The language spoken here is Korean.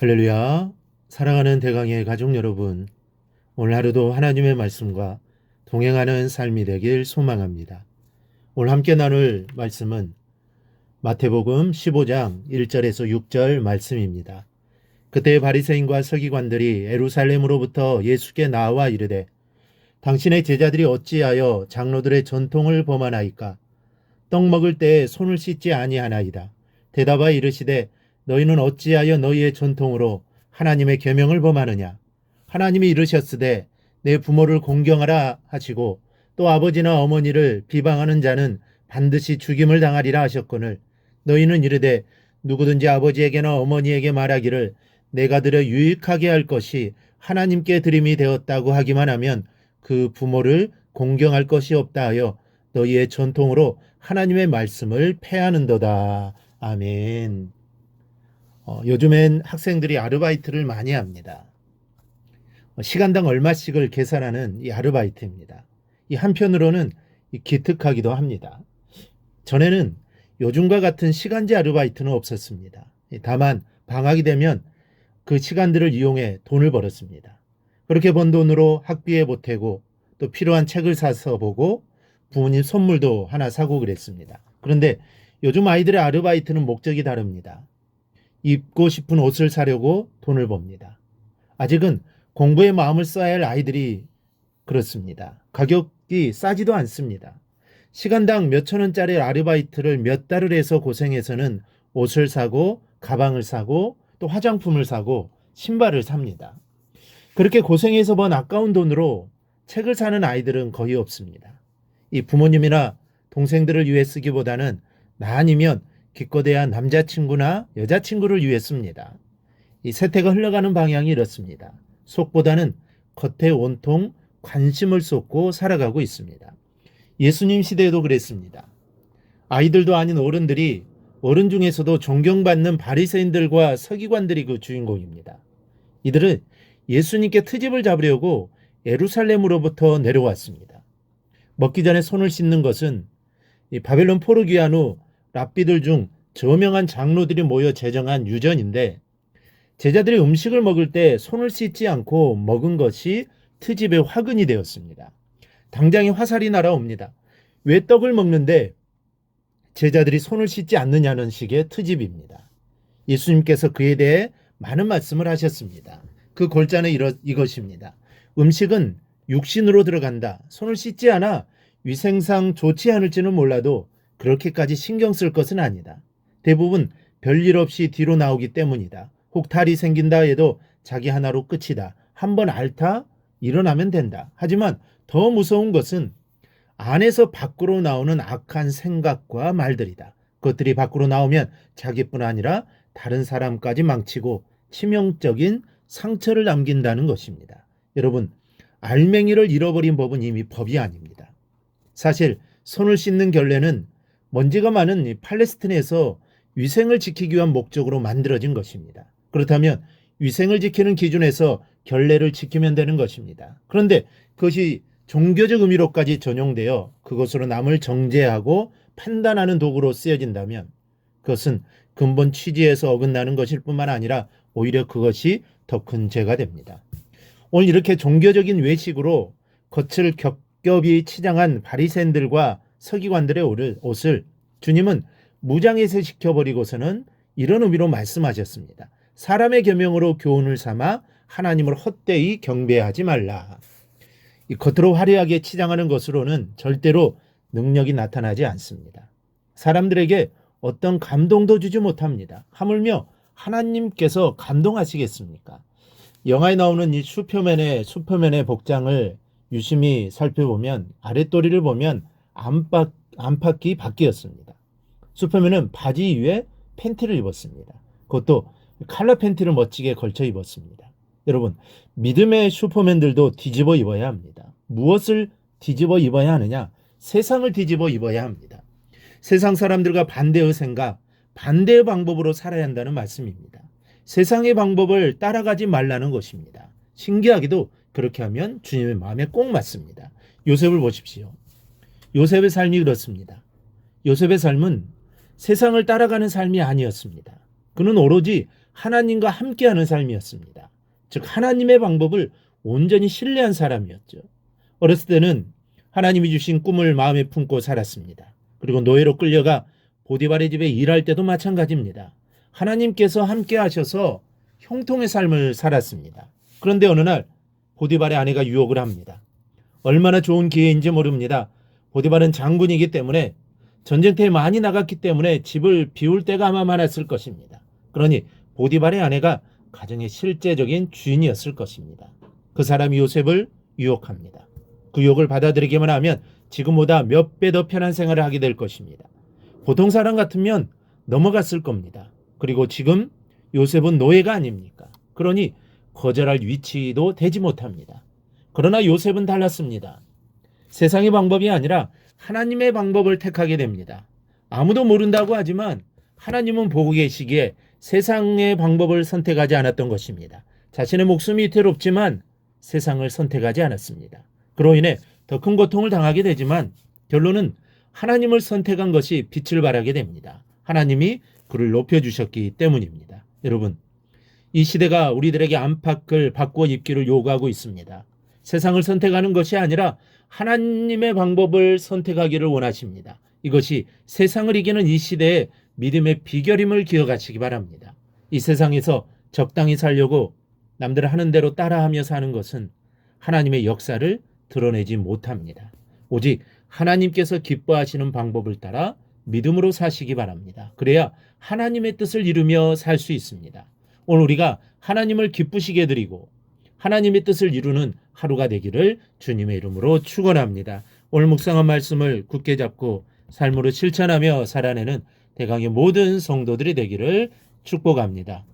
할렐루야. 사랑하는 대강의 가족 여러분, 오늘 하루도 하나님의 말씀과 동행하는 삶이 되길 소망합니다. 오늘 함께 나눌 말씀은 마태복음 15장 1절에서 6절 말씀입니다. 그때 바리새인과 서기관들이 예루살렘으로부터 예수께 나와 이르되 당신의 제자들이 어찌하여 장로들의 전통을 범하나이까? 떡 먹을 때에 손을 씻지 아니하나이다. 대답하여 이르시되 너희는 어찌하여 너희의 전통으로 하나님의 계명을 범하느냐? 하나님이 이르셨으되 내 부모를 공경하라 하시고 또 아버지나 어머니를 비방하는 자는 반드시 죽임을 당하리라 하셨거늘 너희는 이르되 누구든지 아버지에게나 어머니에게 말하기를 내가 드려 유익하게 할 것이 하나님께 드림이 되었다고 하기만 하면 그 부모를 공경할 것이 없다 하여 너희의 전통으로 하나님의 말씀을 폐하는도다. 아멘. 요즘엔 학생들이 아르바이트를 많이 합니다. 시간당 얼마씩을 계산하는 이 아르바이트입니다. 이 한편으로는 기특하기도 합니다. 전에는 요즘과 같은 시간제 아르바이트는 없었습니다. 다만 방학이 되면 그 시간들을 이용해 돈을 벌었습니다. 그렇게 번 돈으로 학비에 보태고 또 필요한 책을 사서 보고 부모님 선물도 하나 사고 그랬습니다. 그런데 요즘 아이들의 아르바이트는 목적이 다릅니다. 입고 싶은 옷을 사려고 돈을 법니다. 아직은 공부에 마음을 써야 할 아이들이 그렇습니다. 가격이 싸지도 않습니다. 시간당 몇천 원짜리 아르바이트를 몇 달을 해서 고생해서는 옷을 사고 가방을 사고 또 화장품을 사고 신발을 삽니다. 그렇게 고생해서 번 아까운 돈으로 책을 사는 아이들은 거의 없습니다. 이 부모님이나 동생들을 위해 쓰기보다는 나 아니면 기껏해야 남자친구나 여자친구를 위해 씁니다. 이 세태가 흘러가는 방향이 이렇습니다. 속보다는 겉에 온통 관심을 쏟고 살아가고 있습니다. 예수님 시대에도 그랬습니다. 아이들도 아닌 어른들이 어른 중에서도 존경받는 바리새인들과 서기관들이 그 주인공입니다. 이들은 예수님께 트집을 잡으려고 예루살렘으로부터 내려왔습니다. 먹기 전에 손을 씻는 것은 이 바벨론 포로 귀환 후 랍비들 중 저명한 장로들이 모여 제정한 유전인데 제자들이 음식을 먹을 때 손을 씻지 않고 먹은 것이 트집의 화근이 되었습니다. 당장에 화살이 날아옵니다. 왜 떡을 먹는데 제자들이 손을 씻지 않느냐는 식의 트집입니다. 예수님께서 그에 대해 많은 말씀을 하셨습니다. 그 골자는 이것입니다. 음식은 육신으로 들어간다. 손을 씻지 않아 위생상 좋지 않을지는 몰라도 그렇게까지 신경 쓸 것은 아니다. 대부분 별일 없이 뒤로 나오기 때문이다. 혹 탈이 생긴다 해도 자기 하나로 끝이다. 한번 앓다 일어나면 된다. 하지만 더 무서운 것은 안에서 밖으로 나오는 악한 생각과 말들이다. 그것들이 밖으로 나오면 자기뿐 아니라 다른 사람까지 망치고 치명적인 상처를 남긴다는 것입니다. 여러분, 알맹이를 잃어버린 법은 이미 법이 아닙니다. 사실 손을 씻는 결례는 먼지가 많은 팔레스틴에서 위생을 지키기 위한 목적으로 만들어진 것입니다. 그렇다면 위생을 지키는 기준에서 결례를 지키면 되는 것입니다. 그런데 그것이 종교적 의미로까지 전용되어 그것으로 남을 정죄하고 판단하는 도구로 쓰여진다면 그것은 근본 취지에서 어긋나는 것일 뿐만 아니라 오히려 그것이 더 큰 죄가 됩니다. 오늘 이렇게 종교적인 외식으로 겉을 겹겹이 치장한 바리새인들과 서기관들의 옷을 주님은 무장해제 시켜버리고서는 이런 의미로 말씀하셨습니다. 사람의 계명으로 교훈을 삼아 하나님을 헛되이 경배하지 말라. 이 겉으로 화려하게 치장하는 것으로는 절대로 능력이 나타나지 않습니다. 사람들에게 어떤 감동도 주지 못합니다. 하물며 하나님께서 감동하시겠습니까? 영화에 나오는 이 슈퍼맨의 복장을 유심히 살펴보면 아랫도리를 보면 안팎이 바뀌었습니다. 슈퍼맨은 바지 위에 팬티를 입었습니다. 그것도 칼라 팬티를 멋지게 걸쳐 입었습니다. 여러분, 믿음의 슈퍼맨들도 뒤집어 입어야 합니다. 무엇을 뒤집어 입어야 하느냐? 세상을 뒤집어 입어야 합니다. 세상 사람들과 반대의 생각, 반대의 방법으로 살아야 한다는 말씀입니다. 세상의 방법을 따라가지 말라는 것입니다. 신기하게도 그렇게 하면 주님의 마음에 꼭 맞습니다. 요셉을 보십시오. 요셉의 삶이 그렇습니다. 요셉의 삶은 세상을 따라가는 삶이 아니었습니다. 그는 오로지 하나님과 함께하는 삶이었습니다. 즉 하나님의 방법을 온전히 신뢰한 사람이었죠. 어렸을 때는 하나님이 주신 꿈을 마음에 품고 살았습니다. 그리고 노예로 끌려가 보디발의 집에 일할 때도 마찬가지입니다. 하나님께서 함께 하셔서 형통의 삶을 살았습니다. 그런데 어느 날 보디발의 아내가 유혹을 합니다. 얼마나 좋은 기회인지 모릅니다. 보디발은 장군이기 때문에 전쟁터에 많이 나갔기 때문에 집을 비울 때가 아마 많았을 것입니다. 그러니 보디발의 아내가 가정의 실제적인 주인이었을 것입니다. 그 사람이 요셉을 유혹합니다. 그 유혹을 받아들이기만 하면 지금보다 몇 배 더 편한 생활을 하게 될 것입니다. 보통 사람 같으면 넘어갔을 겁니다. 그리고 지금 요셉은 노예가 아닙니까? 그러니 거절할 위치도 되지 못합니다. 그러나 요셉은 달랐습니다. 세상의 방법이 아니라 하나님의 방법을 택하게 됩니다. 아무도 모른다고 하지만 하나님은 보고 계시기에 세상의 방법을 선택하지 않았던 것입니다. 자신의 목숨이 위태롭지만 세상을 선택하지 않았습니다. 그로 인해 더 큰 고통을 당하게 되지만 결론은 하나님을 선택한 것이 빛을 발하게 됩니다. 하나님이 그를 높여주셨기 때문입니다. 여러분, 이 시대가 우리들에게 안팎을 바꾸어 입기를 요구하고 있습니다. 세상을 선택하는 것이 아니라 하나님의 방법을 선택하기를 원하십니다. 이것이 세상을 이기는 이 시대의 믿음의 비결임을 기억하시기 바랍니다. 이 세상에서 적당히 살려고 남들 하는 대로 따라하며 사는 것은 하나님의 역사를 드러내지 못합니다. 오직 하나님께서 기뻐하시는 방법을 따라 믿음으로 사시기 바랍니다. 그래야 하나님의 뜻을 이루며 살 수 있습니다. 오늘 우리가 하나님을 기쁘시게 해드리고 하나님의 뜻을 이루는 하루가 되기를 주님의 이름으로 축원합니다. 오늘 묵상한 말씀을 굳게 잡고 삶으로 실천하며 살아내는 대강의 모든 성도들이 되기를 축복합니다.